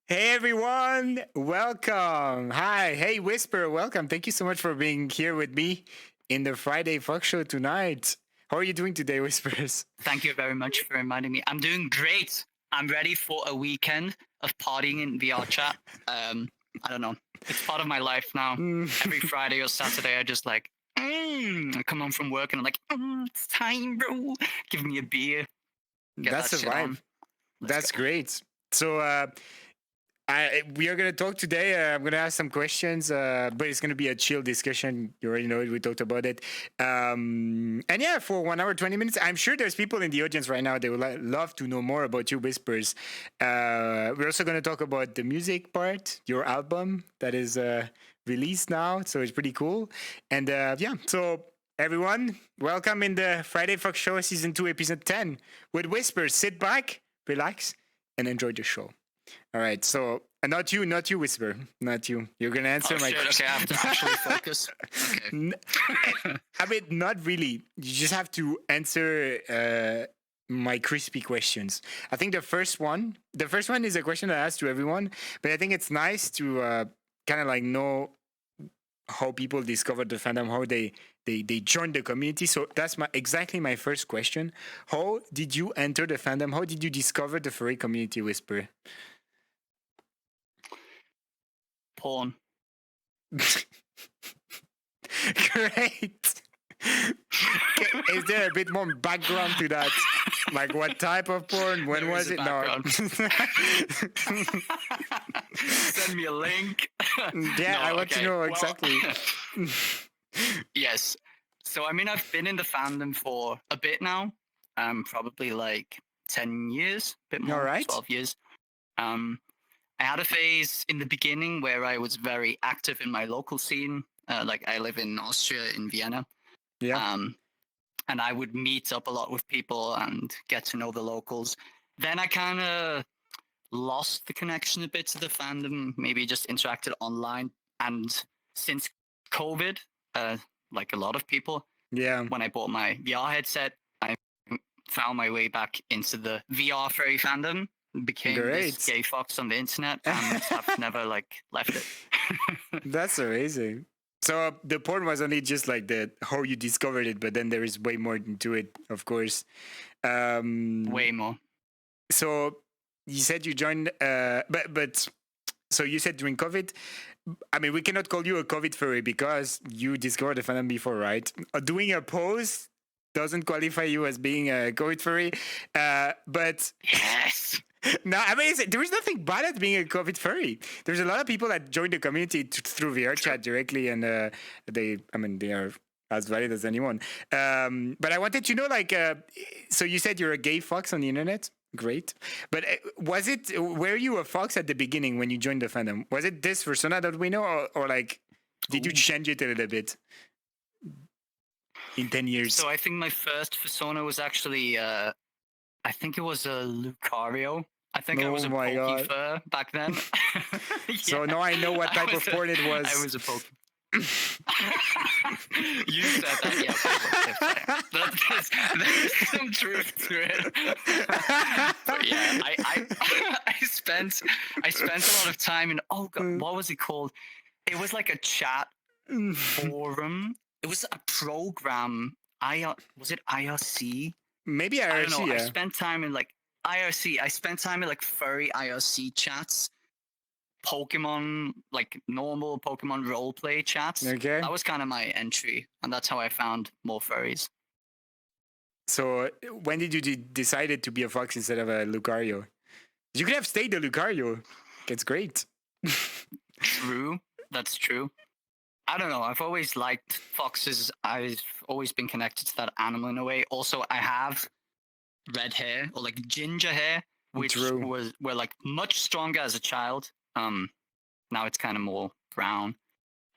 Hey everyone, welcome. Hi, hey Whisper, welcome. Thank you so much for being here with me in the Friday Fuck Show tonight. How are you doing today, Whispers? Thank you very much for reminding me. I'm doing great. I'm ready for a weekend of partying in VR chat. I don't know. It's part of my life now. Every Friday or Saturday, I just I come home from work and I'm like, it's time, bro. Give me a beer. Get That's that a shit vibe. on. Let's That's go. great. So, we are going to talk today. I'm going to ask some questions, but it's going to be a chill discussion. You already know it. We talked about it. And yeah, for 1 hour, 20 minutes, I'm sure there's people in the audience right now. They would love to know more about you, Whispers. We're also going to talk about the music part, your album that is released now. So it's pretty cool. And yeah, so everyone, welcome in the Friday Fuck Show Season 2, Episode 10 with Whispers. Sit back, relax, and enjoy the show. All right, so not you, Whisper, not you. You're gonna answer Oh my shit! question. Okay, I have to actually focus. Okay. I mean, not really. You just have to answer my crispy questions. I think the first one is a question I ask to everyone, but I think it's nice to kind of like know how people discover the fandom, how they join the community. So that's exactly my first question. How did you enter the fandom? How did you discover the furry community, Whisper? Porn. Great. Is there a bit more background to that? Like what type of porn? When There was is a it? No. Send me a link. Yeah, No, I want to okay. know Well, exactly. yes. So I mean, I've been in the fandom for a bit now. Probably like 10 years, a bit All more, right. 12 years. Um, I had a phase in the beginning where I was very active in my local scene. Like I live in Austria, in Vienna. Yeah. Um, and I would meet up a lot with people and get to know the locals. Then I kind of lost the connection a bit to the fandom, maybe just interacted online. And since COVID, uh, like a lot of people, Yeah. when I bought my VR headset, I found my way back into the VR furry fandom, became this Great. gay fox on the internet, and have never left it. That's amazing. So the porn was only just like the how you discovered it, but then there is way more into it, of course. Way more. So you said you joined, but so you said during COVID. I mean, we cannot call you a COVID furry because you discovered the fandom before, right? Doing a pose doesn't qualify you as being a COVID furry, but Yes. no, I mean, there is nothing bad at being a COVID furry. There's a lot of people that join the community through VR chat directly, and they are as valid as anyone. But I wanted to know, so you said you're a gay fox on the internet. Great, but were you a fox at the beginning when you joined the fandom? Was it this persona that we know, or like, did you Ooh. change it a little bit in 10 years? So I think my first persona was actually, I think it was a Lucario. I think I Oh was a my god! Pokefur back then. So Yeah, now I know what type of porn it was. I was a Poke. You said that, yeah. There's some truth to it. But yeah, I spent a lot of time in, oh god, what was it called? It was like a chat forum. It was a program. Was it IRC? Maybe I don't know. IRC, I yeah. spent time in like IRC. I spent time in like furry IRC chats, Pokemon, like normal Pokemon roleplay chats. Okay. That was kind of my entry, and that's how I found more furries. So when did you decided to be a fox instead of a Lucario? You could have stayed a Lucario. It's great. True, that's true. I don't know. I've always liked foxes. I've always been connected to that animal in a way. Also, I have red hair or like ginger hair, which True. were like much stronger as a child. Now it's kind of more brown,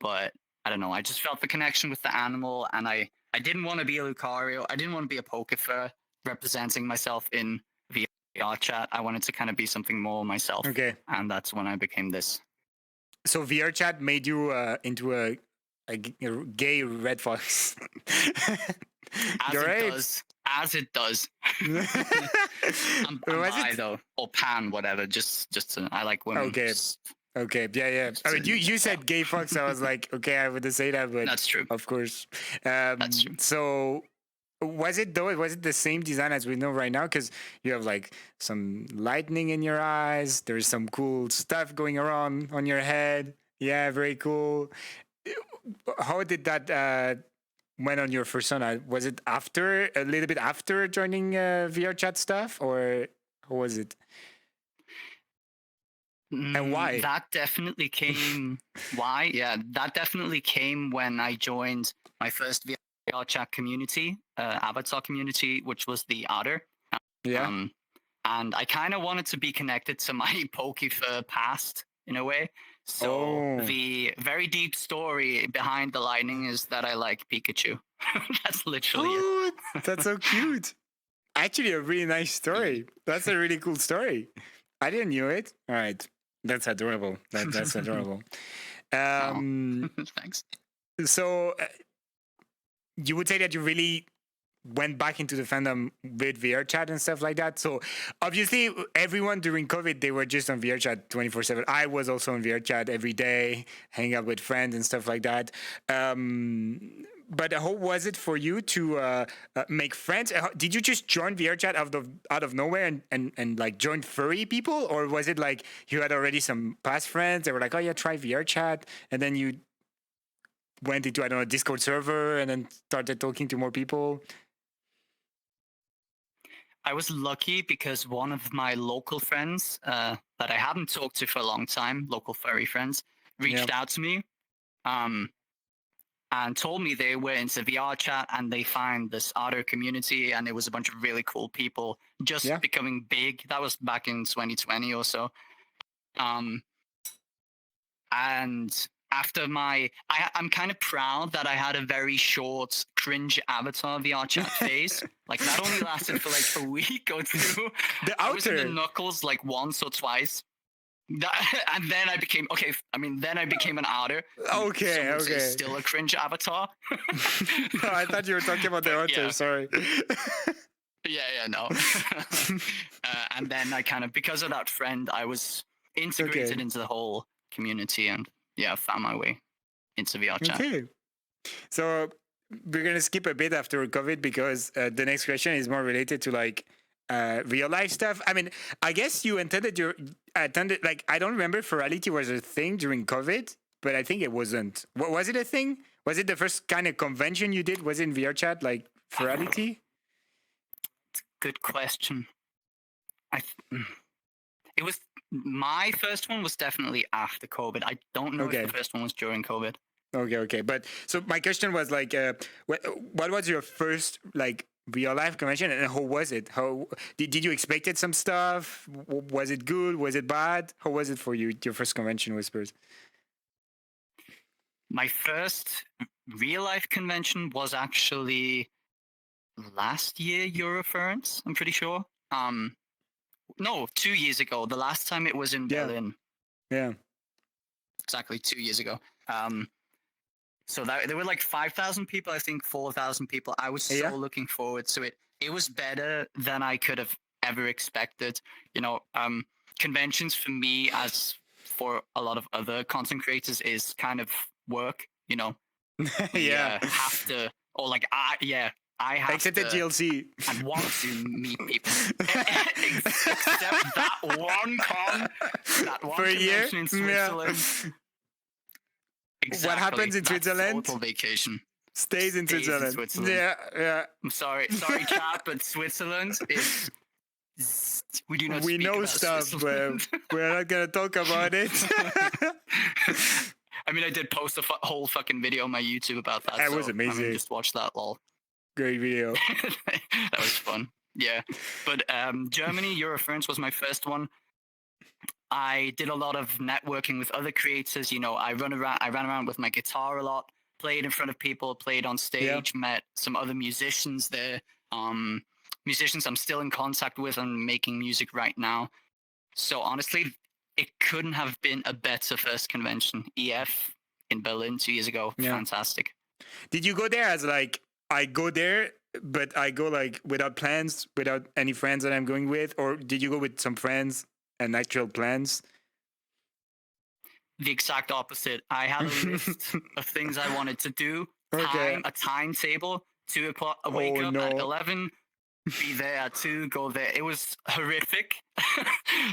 but I don't know. I just felt the connection with the animal, and I didn't want to be a Lucario. I didn't want to be a Pokefur representing myself in VR chat. I wanted to kind of be something more myself, Okay. and that's when I became this. So VR chat made you into a gay red fox. As You're it right. does. as it does. I'm Was bi it? though, or pan, whatever. I like women. Okay. Okay, yeah. I mean, you said gay fucks. I was like, okay, I wouldn't say that, but That's true. of course. That's true. So was it though? Was it the same design as we know right now? Because you have like some lightning in your eyes. There's some cool stuff going around on your head. Yeah, very cool. How did that went on your persona? Was it after a little bit after joining VR chat stuff, or how was it? And why? That definitely came. Why? Yeah, that definitely came when I joined my first VR chat community, avatar community, which was the Otter. Yeah. And I kind of wanted to be connected to my Pokefer past in a way. So Oh. the very deep story behind the lightning is that I like Pikachu. That's literally it. Oh, that's so cute. Actually, a really nice story. That's a really cool story. I didn't knew it. All right, that's adorable. That's adorable. Thanks. So you would say that you really went back into the fandom with VR chat and stuff like that. So obviously everyone during COVID, they were just on VR chat 24/7. I was also on VR chat every day, hang out with friends and stuff like that. But how was it for you to make friends? Did you just join VR chat out of nowhere and like join furry people? Or was it like you had already some past friends that were like, oh yeah, try VR chat. And then you went into, I don't know, Discord server and then started talking to more people? I was lucky because one of my local friends that I haven't talked to for a long time, local furry friends, reached out to me and told me they were into VR chat and they find this Otter community and it was a bunch of really cool people just becoming big. That was back in 2020 or so. And after I'm kind of proud that I had a very short cringe avatar VR chat phase. Like that only lasted for like a week or two. I was in the Knuckles like once or twice. And then I became then I became an Otter. Okay. Still a cringe avatar. No, I thought you were talking about the Otter. Sorry. No. And then I kind of, because of that friend, I was integrated into the whole community and found my way into VR chat. Okay. So we're gonna skip a bit after COVID because the next question is more related to like real life stuff. I mean, I guess you attended like, I don't remember if virality was a thing during COVID, but I think it wasn't. Was it a thing? Was it the first kind of convention you did? Was it in VR chat, like virality? Good question. It was, my first one was definitely after COVID. I don't know if the first one was during COVID. Okay. But so my question was like, what was your first like real life convention and how was it? How did you expected some stuff? Was it good? Was it bad? How was it for you? Your first convention, Whispers? My first real life convention was actually last year, Eurofurence, I'm pretty sure. No, 2 years ago. The last time it was in Berlin. Yeah. Exactly 2 years ago. So there were like 5,000 people, I think 4,000 people. I was so looking forward to it. It was better than I could have ever expected. You know, conventions for me, as for a lot of other content creators, is kind of work, you know. Have to, or like, I have except to, the GLC. and want to meet people. Except that one for a year in Switzerland. Exactly. What happens in Switzerland? Total vacation. Stays in Switzerland. Yeah. I'm sorry, chat, but Switzerland is. We do not. We know stuff, but we're not gonna talk about it. I mean, I did post a whole fucking video on my YouTube about that. That was amazing. I mean, just watch that, lol. Great video. That was fun. Yeah, but Germany Eurofurence was my first one. I did a lot of networking with other creators. You know, I ran around with my guitar a lot, played in front of people, played on stage, met some other musicians there. Musicians I'm still in contact with and making music right now. So honestly, it couldn't have been a better first convention. EF in Berlin 2 years ago. Fantastic. Did you go there as like, I go there but I go like without plans, without any friends that I'm going with, or did you go with some friends and actual plans? The exact opposite. I had a list of things I wanted to do, Okay. a timetable, 2 o'clock, wake Oh up at no. 11, be there at 2, go there. It was horrific,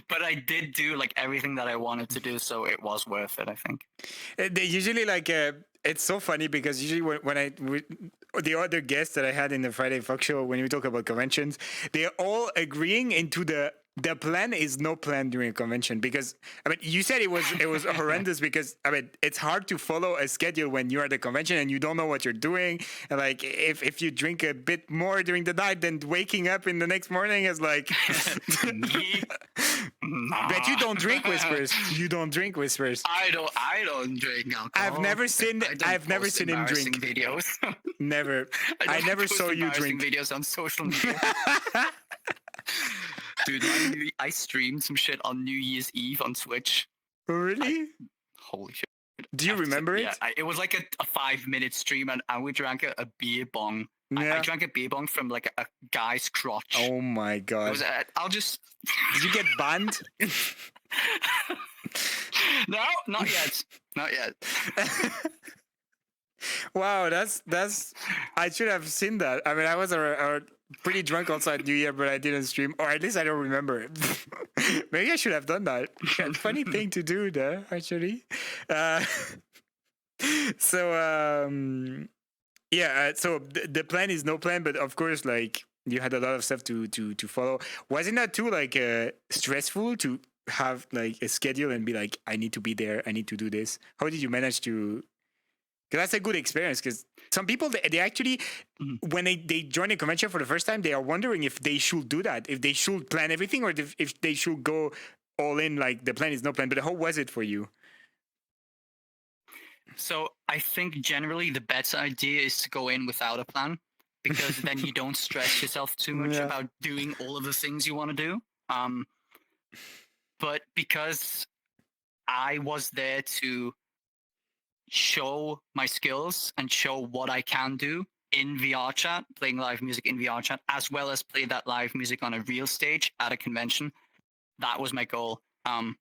but I did do like everything that I wanted to do, so it was worth it, I think. They usually like it's so funny because usually the other guests that I had in the Friday Fuck Show, when we talk about conventions, they're all agreeing into the plan is no plan during a convention, because I mean you said it was horrendous because I mean it's hard to follow a schedule when you're at the convention and you don't know what you're doing, and like if you drink a bit more during the night, then waking up in the next morning is like but you don't drink Whispers. You don't drink Whispers. I don't drink alcohol. I've never seen him drink. Videos. Never. I don't never post saw you embarrassing drink. videos on social media. Dude, I streamed some shit on New Year's Eve on Twitch. Really? Holy shit. Do you remember it? Yeah, it was like a 5-minute stream, and we drank a beer bong. Yeah. I drank a beer bong from like a guy's crotch. Oh my It god. was, I'll just. Did you get banned? No, not yet. Not yet. Wow, that's. I should have seen that. I mean, I was pretty drunk outside New Year, but I didn't stream, or at least I don't remember it. Maybe I should have done that. Funny thing to do, there, actually. So yeah. So the plan is no plan, but of course, like you had a lot of stuff to follow. Wasn't that too like stressful to have like a schedule and be like, I need to be there, I need to do this? How did you manage to? Because that's a good experience. Because some people, they actually, when they join a convention for the first time, they are wondering if they should do that, if they should plan everything, or if they should go all in, like the plan is no plan. But how was it for you? So I think generally the best idea is to go in without a plan, because then you don't stress yourself too much Yeah. about doing all of the things you want to do. But because I was there to show my skills and show what I can do in VR chat, playing live music in VR chat, as well as play that live music on a real stage at a convention. That was my goal. And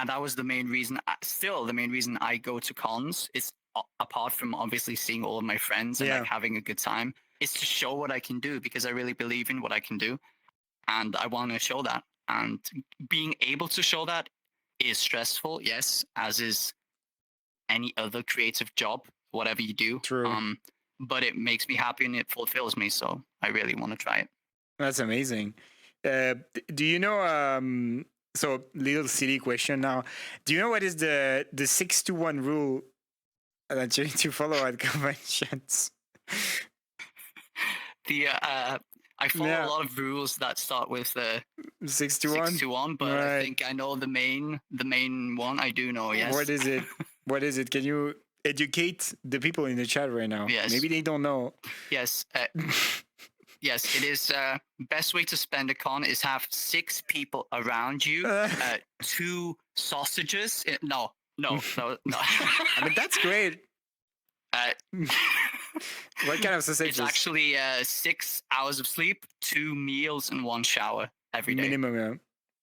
that was the main reason, still the main reason I go to cons, is apart from obviously seeing all of my friends and Yeah. like having a good time, is to show what I can do, because I really believe in what I can do. And I want to show that. And being able to show that is stressful, yes, as is any other creative job, whatever you do. True. But it makes me happy and it fulfills me, so I really want to try it. That's amazing. Do you know? So little silly question now. Do you know what is the 6-to-1 rule that you need to follow at conventions? I follow Yeah. a lot of rules that start with 6-to-1. 6-to-1, but Right. I think I know the main one. I do know, yes. What is it? What is it? Can you educate the people in the chat right now? Yes. Maybe they don't know. Yes. Yes, it is. Best way to spend a con is have 6 people around you, 2 sausages. No. I mean, that's great. What kind of sausages? It's actually 6 hours of sleep, 2 meals, and 1 shower every day. Minimum. Yeah.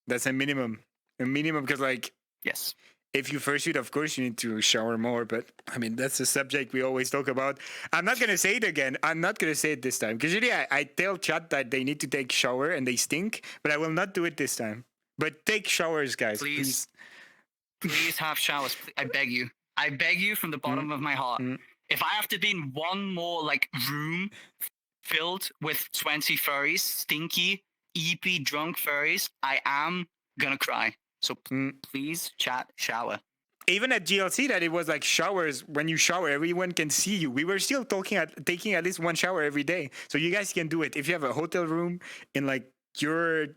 That's a minimum. A minimum, because like Yes. if you fursuit, of course you need to shower more. But I mean, that's a subject we always talk about. I'm not gonna say it again. I'm not gonna say it this time, because usually I tell chat that they need to take shower and they stink, but I will not do it this time. But take showers, guys. Please. Please have showers. I beg you. I beg you from the bottom of my heart. If I have to be in one more like room filled with 20 furries, stinky, EP drunk furries, I am gonna cry. So please, chat, shower. Even at GLC, that it was like showers. When you shower, everyone can see you. We were still taking at least 1 shower every day, so you guys can do it. If you have a hotel room in like your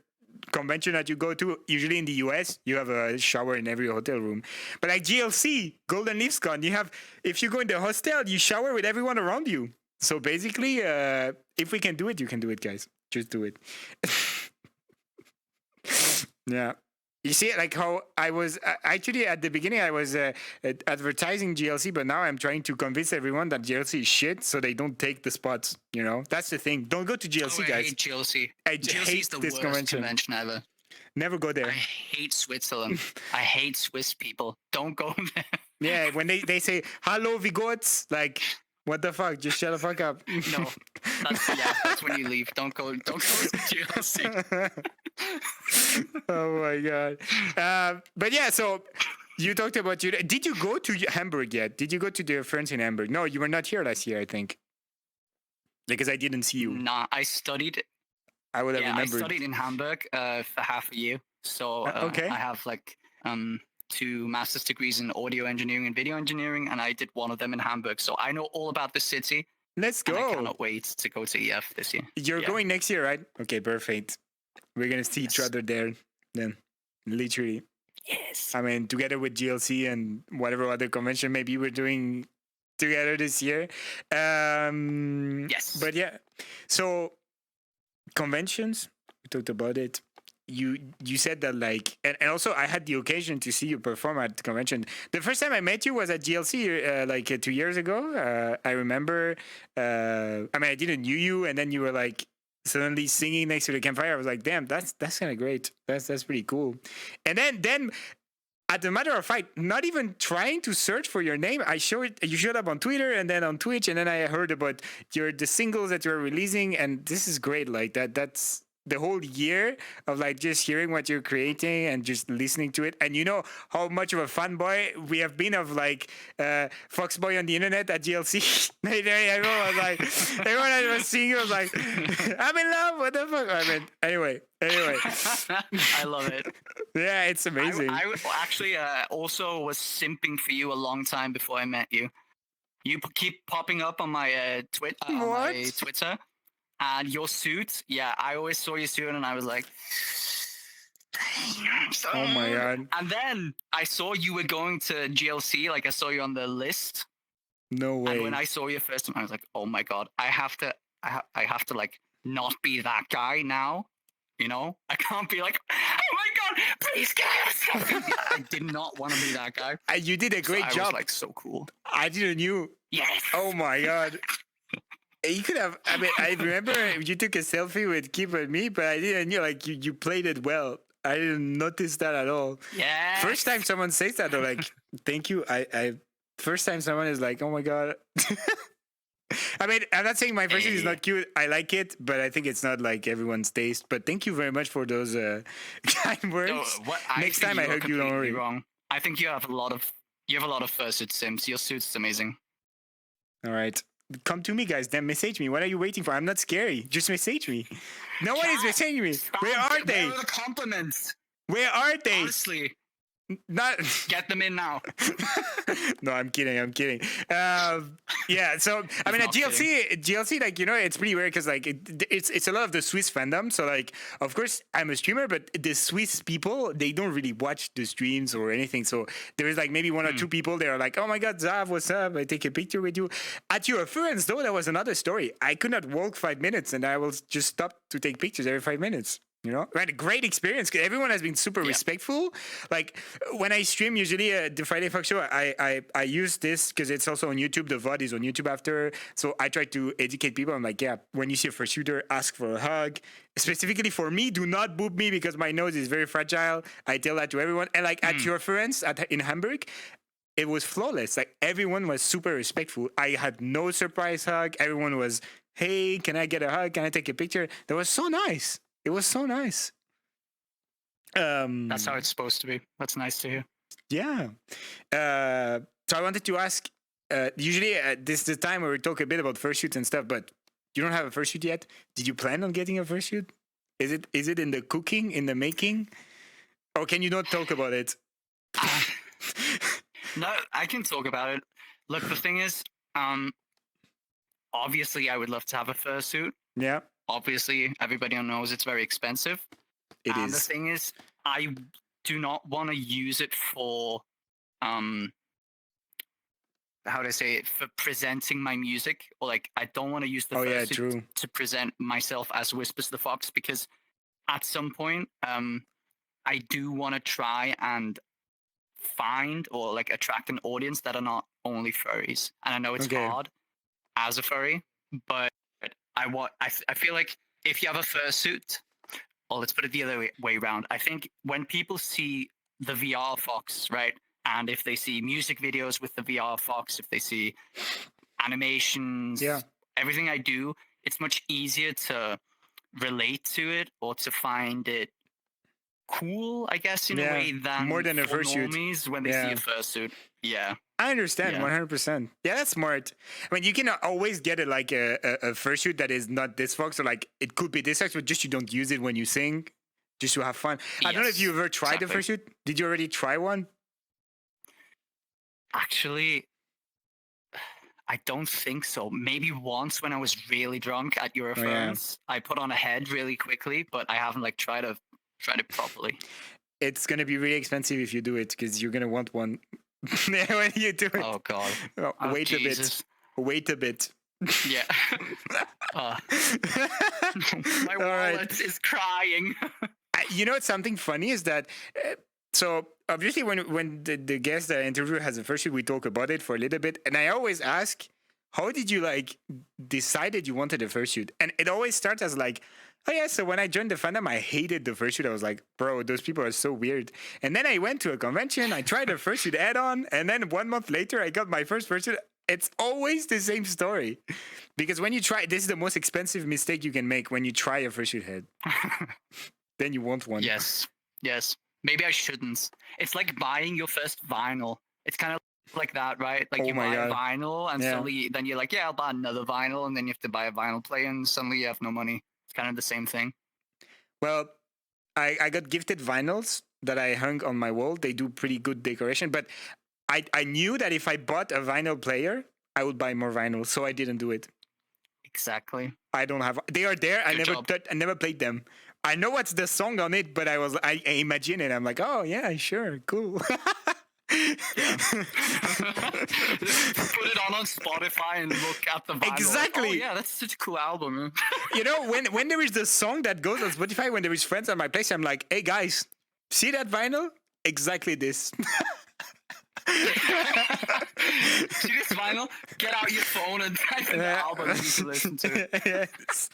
convention that you go to, usually in the US, you have a shower in every hotel room. But like GLC, Golden Leafs Con, you have, if you go in the hostel, you shower with everyone around you. So basically, if we can do it, you can do it, guys. Just do it. Yeah. You see, like how I was actually at the beginning, I was advertising GLC, but now I'm trying to convince everyone that GLC is shit, so they don't take the spots. You know, that's the thing. Don't go to GLC, Oh, I guys. hate GLC. I GLC is hate the this worst convention. convention ever. Never go I there. hate Switzerland. I hate Swiss people. Don't go there. Yeah, when they say hello, we got, like, what the fuck? Just shut the fuck up. No, that's when you leave. Don't go to GLC. Oh my god. But yeah, so you talked about you. Did you go to Hamburg yet? Did you go to the friends in Hamburg? No, you were not here last year, I think, because I didn't see you. Nah, I studied. I would have Yeah, remembered. I studied in Hamburg for half a year. So Okay. I have like 2 master's degrees in audio engineering and video engineering, and I did one of them in Hamburg. So I know all about the city. Let's And I go. cannot wait to go to EF this year. You're Yeah. going next year, right? Okay, perfect. We're gonna see each Yes. other there then. Literally. Yes. I mean, together with GLC and whatever other convention maybe we're doing together this year. Yes. But yeah, so conventions, we talked about it. You said that, like, and also I had the occasion to see you perform at the convention. The first time I met you was at GLC, like 2 years ago. I remember. I mean, I didn't knew you, and then you were like suddenly singing next to the campfire. I was like, damn, that's kind of great. That's pretty cool. And then at the matter of fact, not even trying to search for your name, you showed up on Twitter and then on Twitch, and then I heard about the singles that you're releasing, and this is great. Like that's the whole year of like just hearing what you're creating and just listening to it. And you know how much of a fanboy we have been of like Foxboy on the internet at GLC. Everyone was like, everyone that was seeing it was like, I'm in love. What the fuck? I mean, anyway. I love it. Yeah, it's amazing. I actually also was simping for you a long time before I met you. You keep popping up on my Twitter, and your suit. Yeah, I always saw your suit, and I was like, oh my god! And then I saw you were going to GLC. Like I saw you on the list. No way. And when I saw you first time, I was like, oh my god, I have to like not be that guy now. You know, I can't be like, oh my god, please get us. I did not want to be that guy. You did a great job. I was like so cool. I didn't knew. Yes. Oh my god. You could have. I mean, I remember you took a selfie with Keep and me, but I didn't know. Like you played it well. I didn't notice that at all. Yeah. First time someone says that, they're like, "Thank you." I first time someone is like, "Oh my god." I mean, I'm not saying my version is not cute. I like it, but I think it's not like everyone's taste. But thank you very much for those kind words. No, Next time I hug you, don't worry. Wrong. I think you have a lot of fursuit sims. Your suit's amazing. All right. Come to me, guys. Then message me. What are you waiting for? I'm not scary. Just message me. No one is messaging me. Where are they? Where are the compliments? Where are they? Honestly. Not get them in now. No, I'm kidding. Yeah. So I mean, at GLC, like, you know, it's pretty weird because like it's a lot of the Swiss fandom. So like, of course, I'm a streamer, but the Swiss people, they don't really watch the streams or anything. So there is like maybe 1 or 2 people. They are like, oh my god, Zav, what's up? I take a picture with you. At your friends, though, that was another story. I could not walk 5 minutes, and I will just stop to take pictures every 5 minutes. You know, right? A great experience. Everyone has been super respectful. Like when I stream, usually the Friday Fuck Show, I use this because it's also on YouTube. The VOD is on YouTube after. So I try to educate people. I'm like, yeah, when you see a fursuiter, ask for a hug. Specifically for me, do not boop me because my nose is very fragile. I tell that to everyone. And like at your friends in Hamburg, it was flawless. Like everyone was super respectful. I had no surprise hug. Everyone was, hey, can I get a hug? Can I take a picture? That was so nice. It was so nice. That's how it's supposed to be. That's nice to hear. Yeah. So I wanted to ask, usually this is the time where we talk a bit about fursuits and stuff, but you don't have a fursuit yet. Did you plan on getting a fursuit? Is it in the cooking, in the making? Or can you not talk about it? No, I can talk about it. Look, the thing is, obviously I would love to have a fursuit. Yeah. Obviously, everybody knows it's very expensive. It is. The thing is, I do not want to use it for, how do I say it, for presenting my music. Or like, I don't want to use the fursuit to present myself as Whispers the Fox, because at some point, I do want to try and find or like attract an audience that are not only furries. And I know it's Okay. hard as a furry, but I feel like if you have a fursuit, or let's put it the other way around. I think when people see the VR Fox, right, and if they see music videos with the VR Fox, if they see animations, Yeah. everything I do, it's much easier to relate to it or to find it cool, I guess, in a way More than than a for fursuit. normies when they see a fursuit. Yeah. I understand Yeah. 100%. Yeah, that's smart. I mean, you can always get it like a fursuit that is not this fox, or like it could be this fox, but just you don't use it when you sing, just to have fun. I don't know if you ever tried the fursuit. Did you already try one? Actually, I don't think so. Maybe once when I was really drunk at Eurofurence, I put on a head really quickly, but I haven't like tried it properly. It's gonna be really expensive if you do it because you're gonna want one when you do it. Oh God! Wait a bit. Wait a bit. Yeah. My wallet is crying. You know, something funny is that. So obviously, when the guest that I interview has a fursuit, we talk about it for a little bit, and I always ask, "How did you like decided you wanted a fursuit?" And it always starts as like, "Oh yeah, so when I joined the fandom, I hated the fursuit. I was like, bro, those people are so weird." And then I went to a convention, I tried a fursuit add-on, and then 1 month later, I got my first fursuit. It's always the same story, because when you try, this is the most expensive mistake you can make when you try a fursuit head. Then you want one. Yes. Maybe I shouldn't. It's like buying your first vinyl. It's kind of like that, right? Like you buy a vinyl and suddenly then you're like, yeah, I'll buy another vinyl, and then you have to buy a vinyl player and suddenly you have no money. It's kind of the same thing. Well, I got gifted vinyls that I hung on my wall. They do pretty good decoration, but I knew that if I bought a vinyl player, I would buy more vinyls, so I didn't do it. Exactly. I don't have. They are there. I never played them. I know what's the song on it, but I imagine it. I'm like, oh yeah, sure, cool. Put it on Spotify and look at the vinyl. Exactly. Oh yeah, that's such a cool album. You know, when there is the song that goes on Spotify, when there is friends on my place, I'm like, hey guys, see that vinyl? Exactly this. See this vinyl? Get out your phone and type in the album you need to listen to. Yes.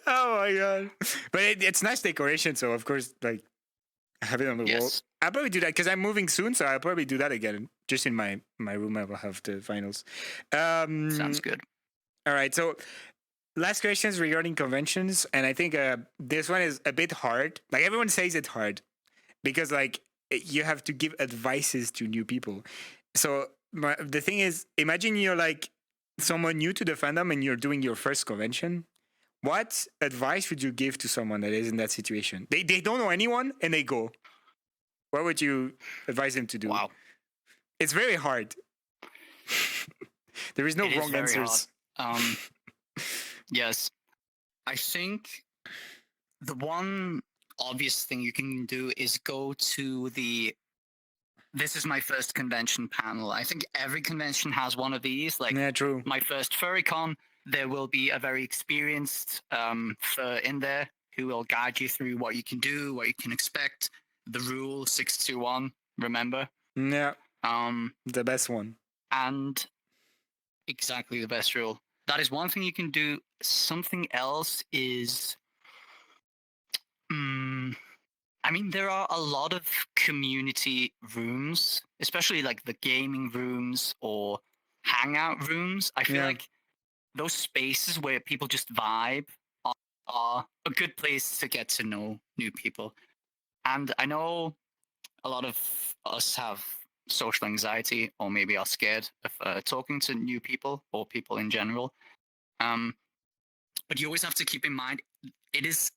Oh my god! But it's nice decoration, so of course, like, have it on the wall. I'll probably do that because I'm moving soon, so I'll probably do that again. Just in my room, I will have the vinyls. Sounds good. All right, so last questions regarding conventions, and I think this one is a bit hard. Like everyone says, it's hard because like you have to give advices to new people. So the thing is, imagine you're like someone new to the fandom and you're doing your first convention. What advice would you give to someone that is in that situation? They don't know anyone and they go. What would you advise them to do? Wow. It's very hard. There is no wrong answers. Yes. I think the one obvious thing you can do is go to this is my first convention panel. I think every convention has one of these. Like true. My first FurryCon, there will be a very experienced fur in there who will guide you through what you can do, what you can expect. The rule 621, remember? Yeah. The best one. And exactly the best rule. That is one thing you can do. Something else is I mean, there are a lot of community rooms, especially like the gaming rooms or hangout rooms. I feel like those spaces where people just vibe are a good place to get to know new people. And I know a lot of us have social anxiety or maybe are scared of talking to new people or people in general. But you always have to keep in mind, it is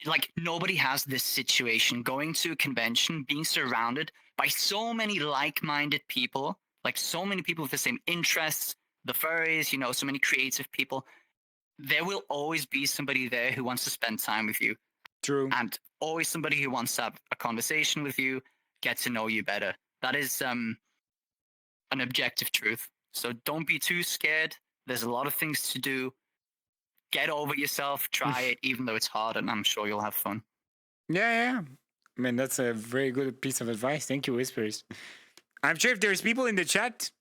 like nobody has this situation going to a convention, being surrounded by so many like-minded people, like so many people with the same interests, the furries, you know, so many creative people. There will always be somebody there who wants to spend time with you. True. And always somebody who wants to have a conversation with you, get to know you better. That is an objective truth. So don't be too scared. There's a lot of things to do. Get over yourself, try it, even though it's hard, and I'm sure you'll have fun. Yeah. I mean, that's a very good piece of advice. Thank you, Whispers. I'm sure if there's people in the chat,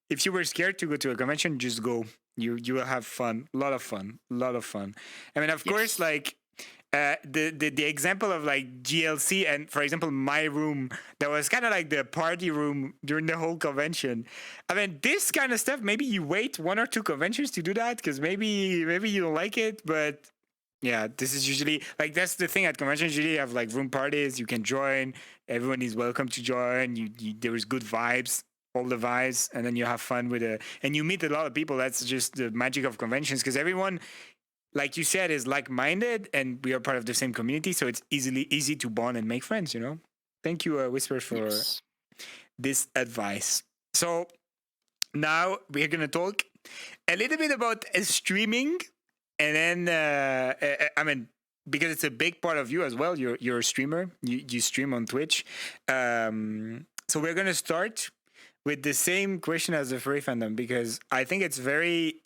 if you were scared to go to a convention, just go. You will have fun, a lot of fun, a lot of fun. I mean, of course, Yes. like the example of like GLC and for example my room that was kind of like the party room during the whole convention. I mean, this kind of stuff. Maybe you wait 1 or 2 conventions to do that because maybe you don't like it, but yeah, this is usually like that's the thing at conventions. Usually you have like room parties. You can join. Everyone is welcome to join. There is good vibes, all the vibes, and then you have fun with it. And you meet a lot of people. That's just the magic of conventions because everyone, like you said, is like-minded, and we are part of the same community. So it's easy to bond and make friends. You know. Thank you, Whisper, for Yes. this advice. So now we're gonna talk a little bit about streaming, and then I mean, because it's a big part of you as well. You're a streamer. You stream on Twitch. So we're gonna start with the same question as the furry fandom because I think it's very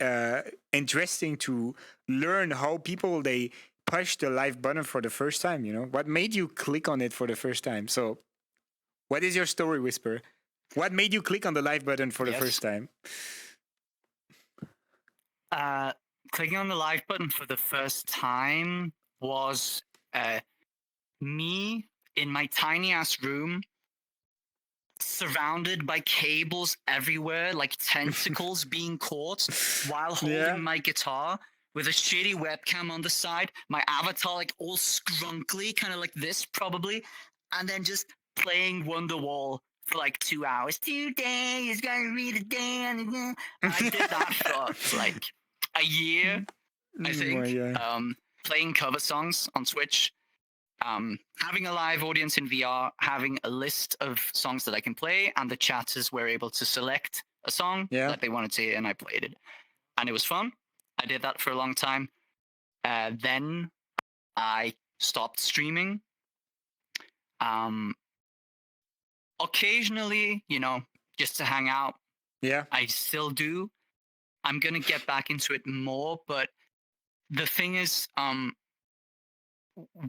interesting to learn how people they push the live button for the first time. You know, what made you click on it for the first time? So, what is your story, Whisper? What made you click on the live button for the first time? Clicking on the live button for the first time was me in my tiny ass room, surrounded by cables everywhere, like tentacles being caught, while holding my guitar with a shitty webcam on the side, my avatar like all scrunkly, kind of like this probably, and then just playing Wonderwall for like 2 hours. Today is gonna be the day. And I did that for like a year, I think. Playing cover songs on Twitch. Having a live audience in VR, having a list of songs that I can play, and the chatters were able to select a song that they wanted to hear, and I played it. And it was fun. I did that for a long time. Then I stopped streaming. Occasionally, just to hang out. Yeah. I still do. I'm going to get back into it more, but the thing is,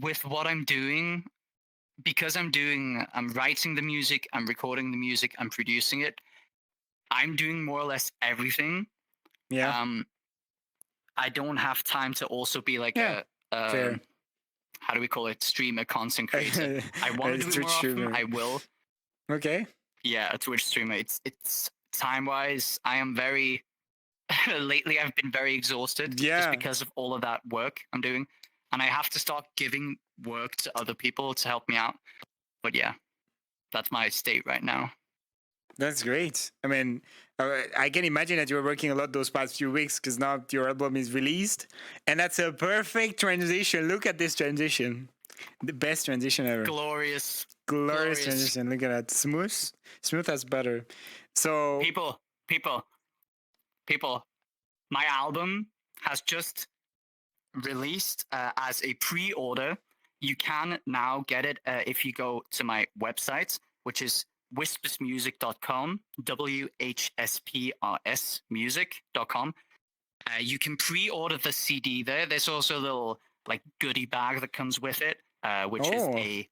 with what I'm doing, because I'm writing the music, I'm recording the music, I'm producing it. I'm doing more or less everything. Yeah. I don't have time to also be like fair. How do we call it? Streamer, content creator. I want to do it more often. I will. Okay. Yeah, a Twitch streamer. It's time-wise, I am very lately I've been very exhausted just because of all of that work I'm doing. And I have to start giving work to other people to help me out. But yeah, that's my state right now. That's great. I mean, I can imagine that you were working a lot those past few weeks because now your album is released. And that's a perfect transition. Look at this transition. The best transition ever. Glorious transition. Look at that. Smooth as butter. So people, my album has just released as a pre-order. You can now get it if you go to my website, which is whispersmusic.com, WHSPRS music.com. You can pre-order the CD there. There's also a little like goodie bag that comes with it, which is a.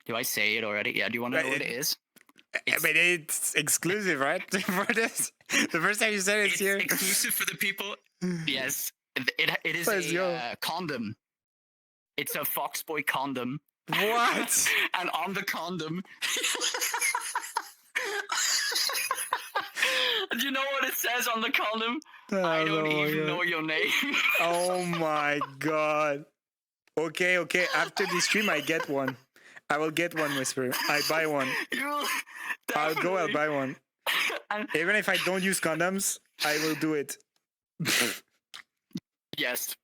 Do I say it already? Yeah. Do you want to know what it is? I mean, it's exclusive, right? For this, the first time you said it's here. Exclusive for the people. Yes, it is a condom. It's a Foxboy condom. What? And on the condom. Do you know what it says on the condom? I don't even know your name. Oh my god. Okay. After this stream, I get one. I will get one, Whisper. I buy one. I'll buy one. Even if I don't use condoms, I will do it. Yes.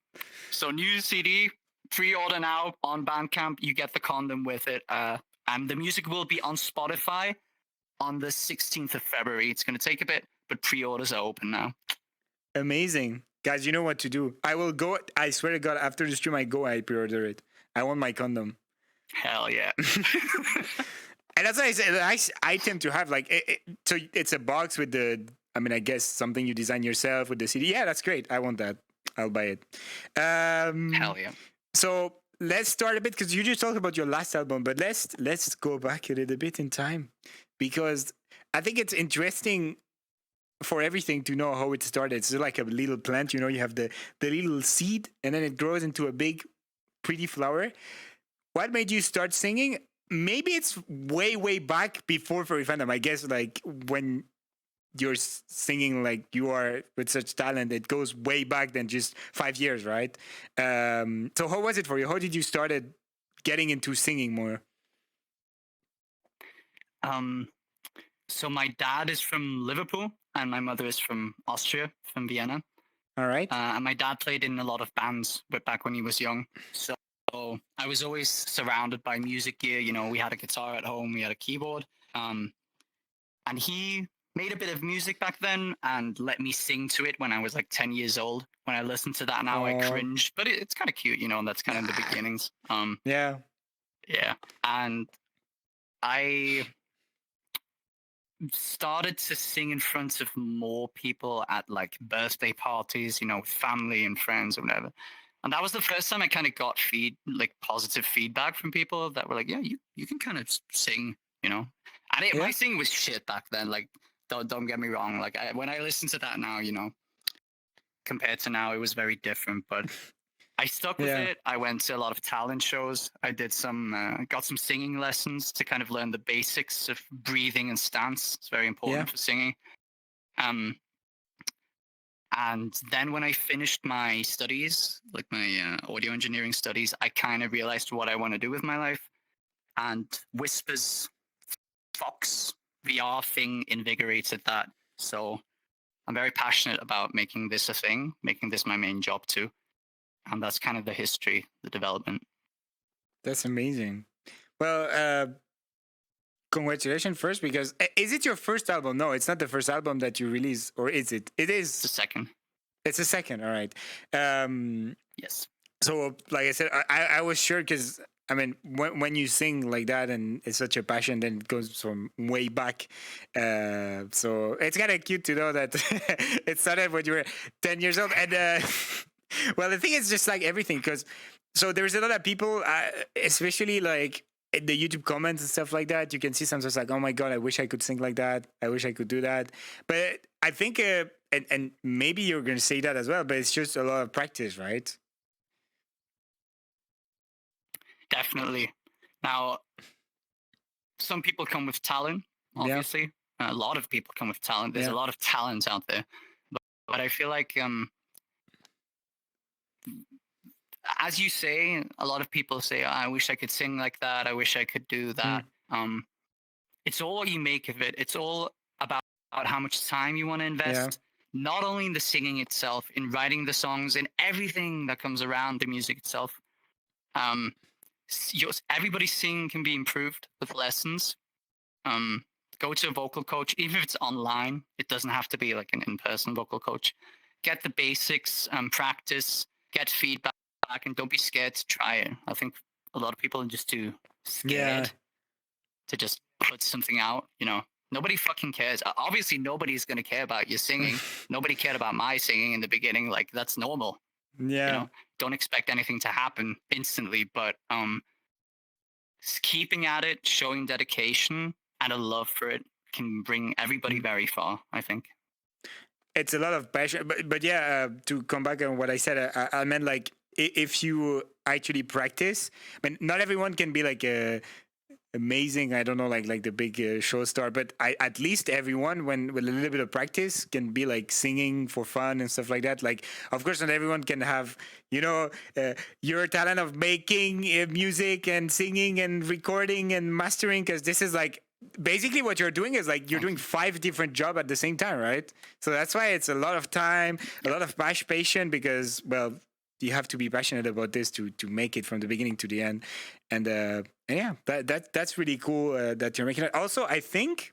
So new CD, pre-order now on Bandcamp. You get the condom with it. And the music will be on Spotify on the 16th of February. It's going to take a bit, but pre-orders are open now. Amazing. Guys, you know what to do. I will go. I swear to God, after the stream, I pre-order it. I want my condom. Hell yeah. And that's why I said, a nice item to have. So it's a box with I guess something you design yourself with the CD. Yeah, that's great. I want that. I'll buy it. Hell yeah. So let's start a bit because you just talked about your last album, but let's go back a little bit in time because I think it's interesting for everything to know how it started. It's like a little plant, you have the little seed and then it grows into a big pretty flower. What made you start singing? Maybe it's way back before Furry Fandom. I guess like when you're singing like you are with such talent, it goes way back than just 5 years, right? So how was it for you? How did you started getting into singing more? So my dad is from Liverpool and my mother is from Austria, from Vienna. All right. And my dad played in a lot of bands back when he was young. So I was always surrounded by music gear. We had a guitar at home, we had a keyboard. And he made a bit of music back then and let me sing to it when I was like 10 years old. When I listen to that now, I cringe, but it's kind of cute, and that's kind of the beginnings. Yeah. And I started to sing in front of more people at like birthday parties, with family and friends or whatever. And that was the first time I kind of got positive feedback from people that were like, yeah, you can kind of sing, And my singing was shit back then. Like, don't get me wrong. Like when I listen to that now, compared to now, it was very different. But I stuck with it. I went to a lot of talent shows. I did got some singing lessons to kind of learn the basics of breathing and stance. It's very important for singing. And then when I finished my studies, like my audio engineering studies, I kind of realized what I want to do with my life. And Whisper's Fox VR thing invigorated that. So I'm very passionate about making this a thing, making this my main job too. And that's kind of the history, the development. That's amazing. Well, congratulations first, because is it your first album? No, it's not the first album that you released, or is it? It is the second. It's the second. All right. Yes. So, like I said, I was sure because I mean, when you sing like that and it's such a passion, then it goes from way back. So it's kind of cute to know that it started when you were 10 years old. And well, the thing is just like everything, because so there's a lot of people, especially like in the YouTube comments and stuff like that, you can see sometimes like, oh my God, I wish I could sing like that. I wish I could do that. But I think, and maybe you're going to say that as well, but it's just a lot of practice, right? Definitely. Now, some people come with talent, obviously. Yeah. A lot of people come with talent. There's a lot of talent out there. But I feel like, as you say, a lot of people say, I wish I could sing like that. I wish I could do that. It's all what you make of it. It's all about how much time you want to invest, not only in the singing itself, in writing the songs, in everything that comes around the music itself. Everybody's singing can be improved with lessons. Go to a vocal coach, even if it's online. It doesn't have to be like an in-person vocal coach. Get the basics, practice, get feedback, and don't be scared to try it. I think a lot of people are just too scared to just put something out. Nobody fucking cares. Obviously, nobody's going to care about your singing. Nobody cared about my singing in the beginning. Like, that's normal. Yeah. Don't expect anything to happen instantly, but keeping at it, showing dedication and a love for it can bring everybody very far, I think. It's a lot of passion, but yeah, to come back on what I said, I meant like if you actually practice, I mean, not everyone can be like amazing, I don't know, like the big show star, but at least everyone, when with a little bit of practice, can be like singing for fun and stuff like that. Like, of course, not everyone can have your talent of making music and singing and recording and mastering, because this is like basically what you're doing is like you're doing 5 different jobs at the same time, right? So that's why it's a lot of time, a lot of passion, because, well, you have to be passionate about this to make it from the beginning to the end. And yeah, that's really cool that you're making it. Also, I think,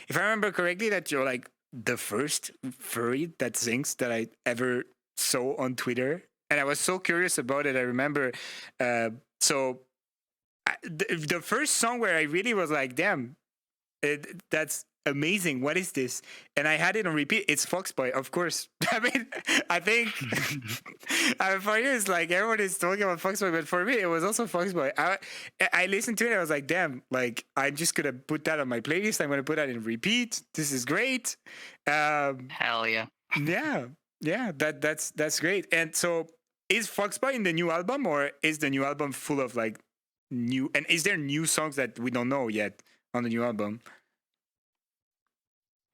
if I remember correctly, that you're like the first furry that sings that I ever saw on Twitter. And I was so curious about it. I remember, the first song where I really was like, damn, that's amazing. What is this? And I had it on repeat. It's Foxboy, of course. I mean, I think for years, like everyone is talking about Foxboy, but for me, it was also Foxboy. I listened to it. I was like, damn, like I'm just gonna put that on my playlist. I'm gonna put that in repeat. This is great. Hell yeah. Yeah. That's great. And so, is Foxboy in the new album, or is the new album full of like new? And is there new songs that we don't know yet on the new album?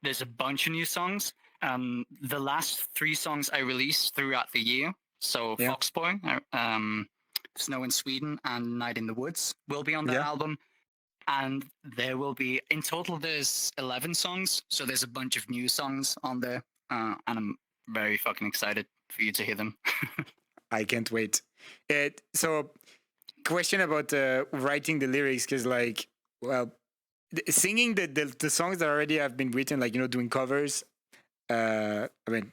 There's a bunch of new songs. The last 3 songs I released throughout the year. So Yeah. Foxboy, Snow in Sweden, and Night in the Woods will be on that Yeah. album. And there will be, in total, there's 11 songs. So there's a bunch of new songs on there. And I'm very fucking excited for you to hear them. I can't wait. So, question about writing the lyrics, because like, well, singing the songs that already have been written, like, you know, doing covers. I mean,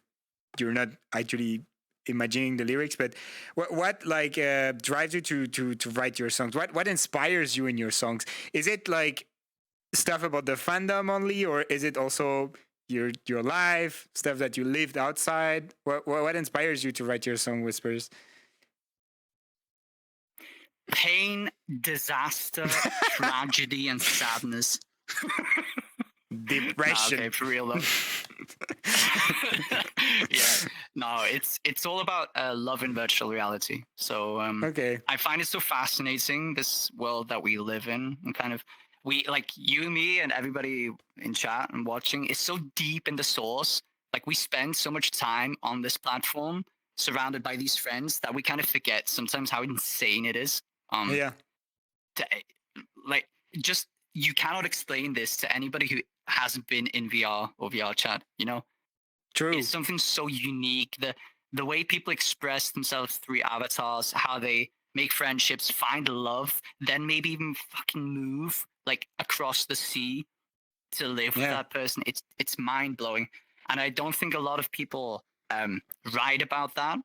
you're not actually imagining the lyrics, but what like drives you to write your songs? What inspires you in your songs? Is it like stuff about the fandom only, or is it also your life, stuff that you lived outside? What inspires you to write your song, Whispers? Pain, disaster, tragedy, and sadness. Depression. Nah, okay, for real though. Yeah, no, it's all about love in virtual reality. So Okay. I find it so fascinating, this world that we live in, and kind of we, like you, me, and everybody in chat and watching, is so deep in the source. Like we spend so much time on this platform, surrounded by these friends, that we kind of forget sometimes how insane it is. Yeah. To, like, just you cannot explain this to anybody who hasn't been in VR or VR chat. You know, True. it's something so unique. The way people express themselves through avatars, how they make friendships, find love, then maybe even fucking move like across the sea to live with that person. It's mind blowing, and I don't think a lot of people write about that,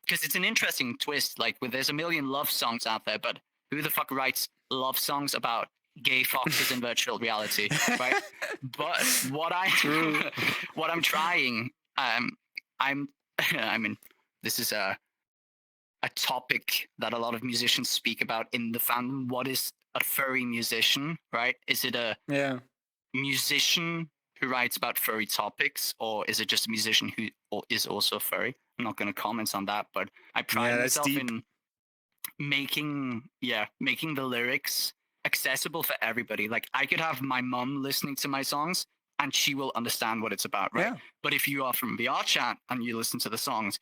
because it's an interesting twist. Like, there's a million love songs out there, but who the fuck writes love songs about gay foxes in virtual reality, right? But what I'm trying, I mean, this is a topic that a lot of musicians speak about in the fandom. What is a furry musician, right? Is it a musician who writes about furry topics, or is it just a musician who is also furry? I'm not going to comment on that, but I pride myself in making the lyrics accessible for everybody. Like, I could have my mom listening to my songs and she will understand what it's about, right? Yeah. But if you are from VR chat and you listen to the songs,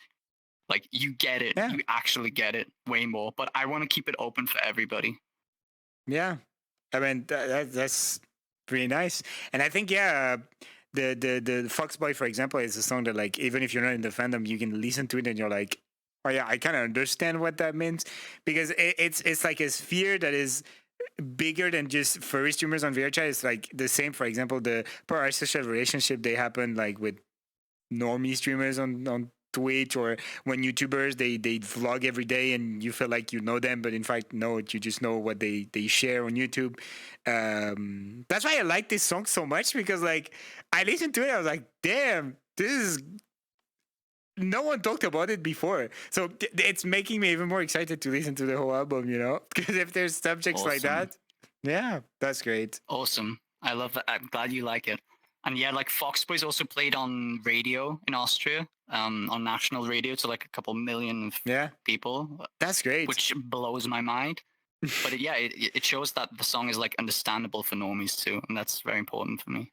like, you get it. You actually get it way more. But I want to keep it open for everybody. Yeah, I mean that's pretty nice, and I think the Foxboy, for example, is a song that, like, even if you're not in the fandom, you can listen to it and you're like, oh yeah, I kind of understand what that means, because it's like a sphere that is bigger than just furry streamers on VRChat. It's like the same, for example, the parasocial relationship they happen like with normie streamers on Twitch, or when YouTubers they vlog every day and you feel like you know them, but in fact no, you just know what they share on YouTube. That's why I like this song so much, because like I listened to it, I was like, damn, this is, no one talked about it before, so it's making me even more excited to listen to the whole album, you know, because if there's subjects like that, that's great. Awesome. I love that. I'm glad you like it. And yeah, like, Foxboy's also played on radio in Austria, on national radio to like a couple million people. That's great. Which blows my mind. But it shows that the song is like understandable for normies too, and that's very important for me.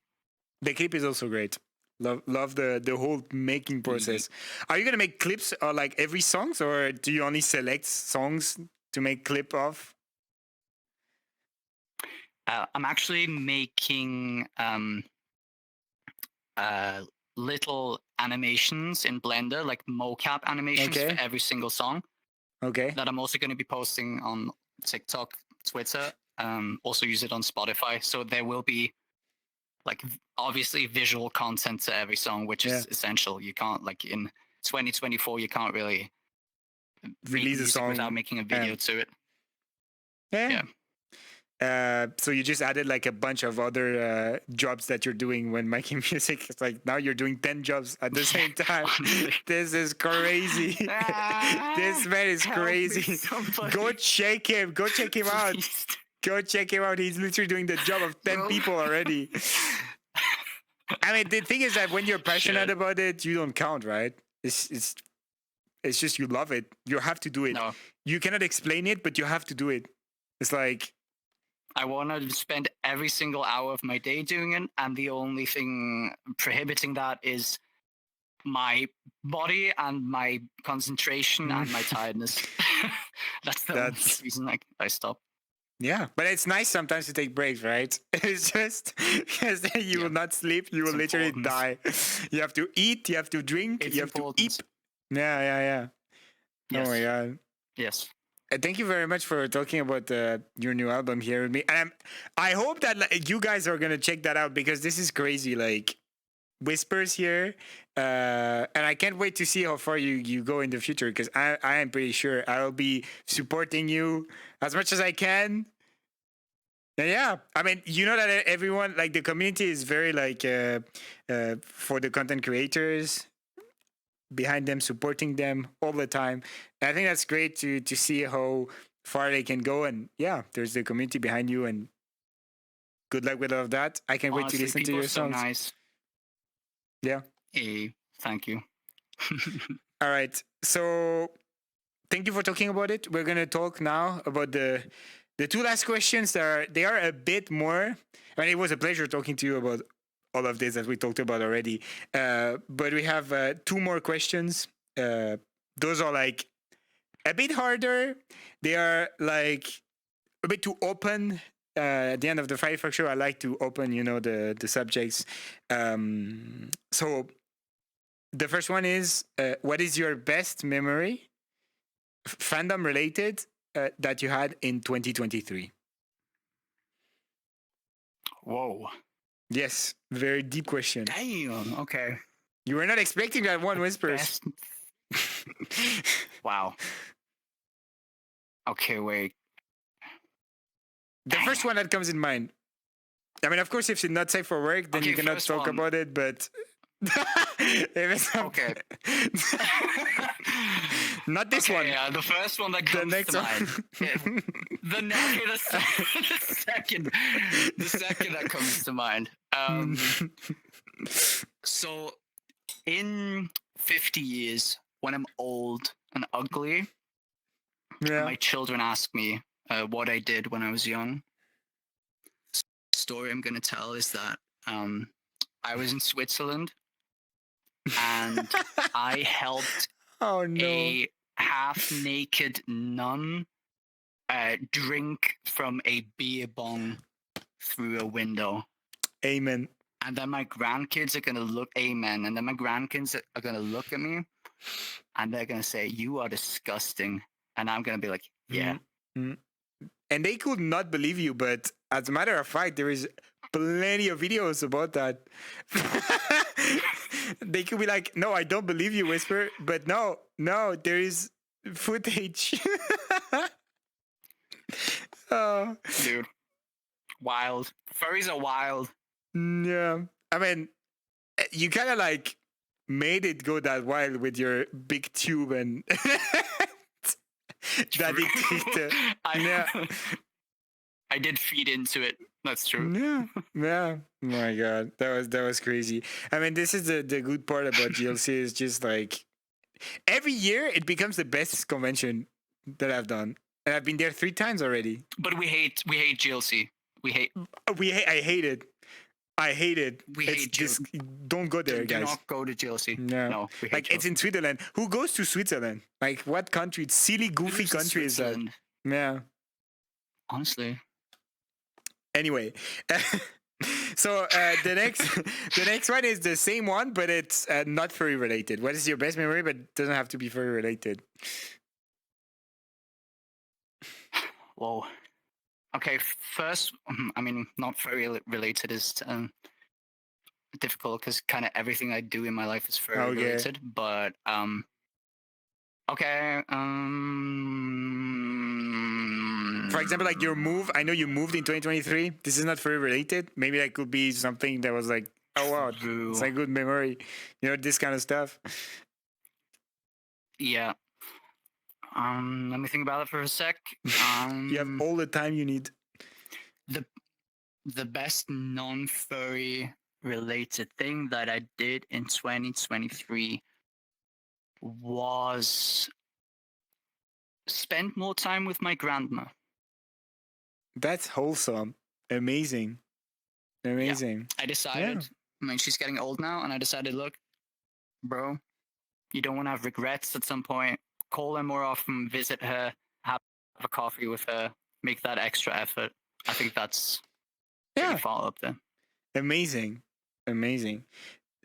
The clip is also great. Love the whole making process. Are you gonna make clips like every songs, or do you only select songs to make clip of? I'm actually making little animations in Blender, like mocap animations for every single song. Okay. That I'm also going to be posting on TikTok, Twitter. Also use it on Spotify. So there will be, like, obviously visual content to every song, which is essential. You can't, like, in 2024, you can't really release a song without making a video to it. Yeah. So you just added like a bunch of other jobs that you're doing when making music. It's like now you're doing 10 jobs at the same time. This is crazy. This man is crazy. Go check him. Go check him out. Go check him out. He's literally doing the job of 10 people already. I mean, the thing is that when you're passionate about it, you don't count, right? It's just you love it. You have to do it. No. You cannot explain it, but you have to do it. It's like I want to spend every single hour of my day doing it, and the only thing prohibiting that is my body and my concentration and my tiredness. That's the only reason I stop. Yeah, but it's nice sometimes to take breaks, right? It's just because you will not sleep, you will literally die. You have to eat, you have to drink, you have to eat. Yeah. Yes. Oh my god. Yes. Thank you very much for talking about your new album here with me. And I hope that you guys are gonna check that out because this is crazy. Like whispers here, and I can't wait to see how far you go in the future because I am pretty sure I'll be supporting you as much as I can. And yeah, I mean, you know that everyone, like the community is very like for the content creators, behind them, supporting them all the time. And I think that's great to see how far they can go. And yeah, there's the community behind you, and good luck with all of that. I can't wait to listen to your songs. So nice. Yeah. Hey, thank you. All right. So thank you for talking about it. We're gonna talk now about the two last questions. They are a bit more. I mean, it was a pleasure talking to you about all of this that we talked about already. But we have two more questions. Those are like a bit harder. They are like a bit too open. At the end of the Friday Fuck Show, I like to open, the subjects. So the first one is, what is your best memory, fandom related, that you had in 2023? Whoa. Yes, very deep question. Damn. Okay. You were not expecting that one, Whispers. Wow. Okay, wait. The first one that comes in mind. I mean, of course, if it's not safe for work, then you cannot talk about it, but... Okay. Not this one. Yeah, the first one that comes to mind. The second that comes to mind. So, in 50 years, when I'm old and ugly, my children ask me what I did when I was young. The story I'm going to tell is that I was in Switzerland and I helped a half-naked nun drink from a beer bong through a window. Amen. And then my grandkids are going to look, amen. And then my grandkids are going to look at me and they're going to say, "You are disgusting." And I'm going to be like, yeah. Mm-hmm. And they could not believe you, but as a matter of fact, there is plenty of videos about that. They could be like, "No, I don't believe you, Whisper." But no, there is footage. Oh. Dude, wild. Furries are wild. Yeah. I mean, you kind of like made it go that wild with your big tube and that I did feed into it. That's true. Yeah. Oh my god, that was crazy. I mean, this is the good part about GLC is just like every year it becomes the best convention that I've done, and I've been there 3 times already. But we hate GLC. I hate it. We hate just don't go there, guys. Do not go to GLC. No, we hate GLC. It's in Switzerland. Who goes to Switzerland? Like, what country? Silly, goofy country is that? Yeah. Honestly. Anyway, so the next one is the same one, but it's not furry related. What is your best memory, but it doesn't have to be furry related? Whoa. Okay, first, I mean, not furry related is difficult because kind of everything I do in my life is furry related. But Okay. For example, like your move. I know you moved in 2023. This is not furry related. Maybe that could be something that was like, oh wow, True. it's a good memory. You know, this kind of stuff. Yeah. Let me think about it for a sec. You have all the time you need. The best non-furry related thing that I did in 2023 was spend more time with my grandma. That's wholesome. Amazing. Amazing. I decided, I mean, she's getting old now, and I decided, look, bro, you don't want to have regrets at some point. Call her more often, visit her, have a coffee with her, make that extra effort. I think that's pretty far up there. Amazing. Amazing.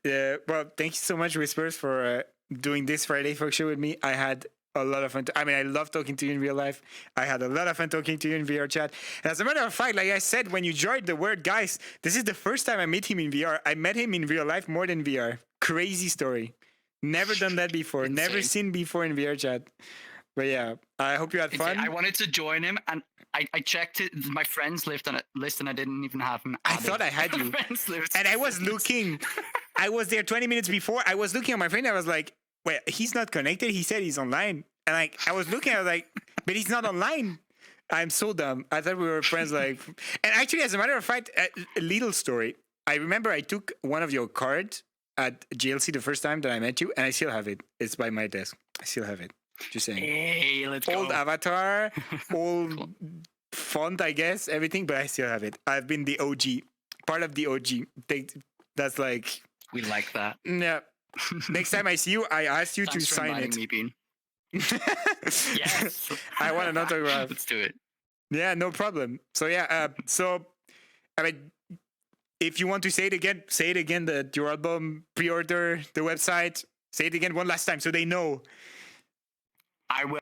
Well, thank you so much, Whispers, for doing this Friday Folk Show with me. I had a lot of fun. I mean, I love talking to you in real life. I had a lot of fun talking to you in VR chat. And as a matter of fact, like I said, when you joined the word, guys, this is the first time I met him in VR. I met him in real life more than VR. Crazy story. Never done that before. Insane. Never seen before in VR chat. But yeah, I hope you had fun. I wanted to join him, and I checked it. My friends list, and I didn't even have him I added. thought I had you. And I was looking. I was there 20 minutes before. I was looking at my friend. I was like, wait, he's not connected. He said he's online. And like, I was looking, I was like, but he's not online. I'm so dumb. I thought we were friends. Like, and actually, as a matter of fact, a little story. I remember I took one of your cards at GLC the first time that I met you, and I still have it. It's by my desk. I still have it. Just saying. Hey, let's old go. avatar, old font, I guess, everything, but I still have it. I've been the OG, part of the OG. That's like. We like that. Yeah. Next time I see you, I ask you Thanks to for sign inviting it. me, Bean. Yes. I want an autograph. Let's do it. Yeah, no problem. So yeah, I mean, if you want to say it again. That your album pre-order the website. Say it again one last time so they know. I will.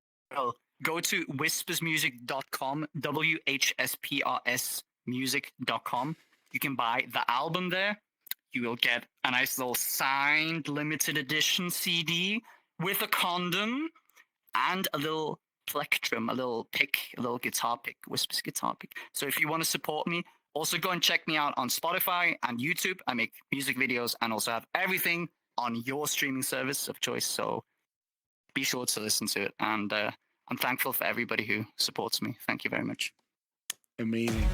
Go to whispersmusic.com, WHSPRS music.com. You can buy the album there. You will get a nice little signed limited edition CD with a condom and a little plectrum, a little pick, a little guitar pick, Whispers guitar pick. So if you want to support me, also go and check me out on Spotify and YouTube. I make music videos and also have everything on your streaming service of choice. So be sure to listen to it. And I'm thankful for everybody who supports me. Thank you very much. Amazing.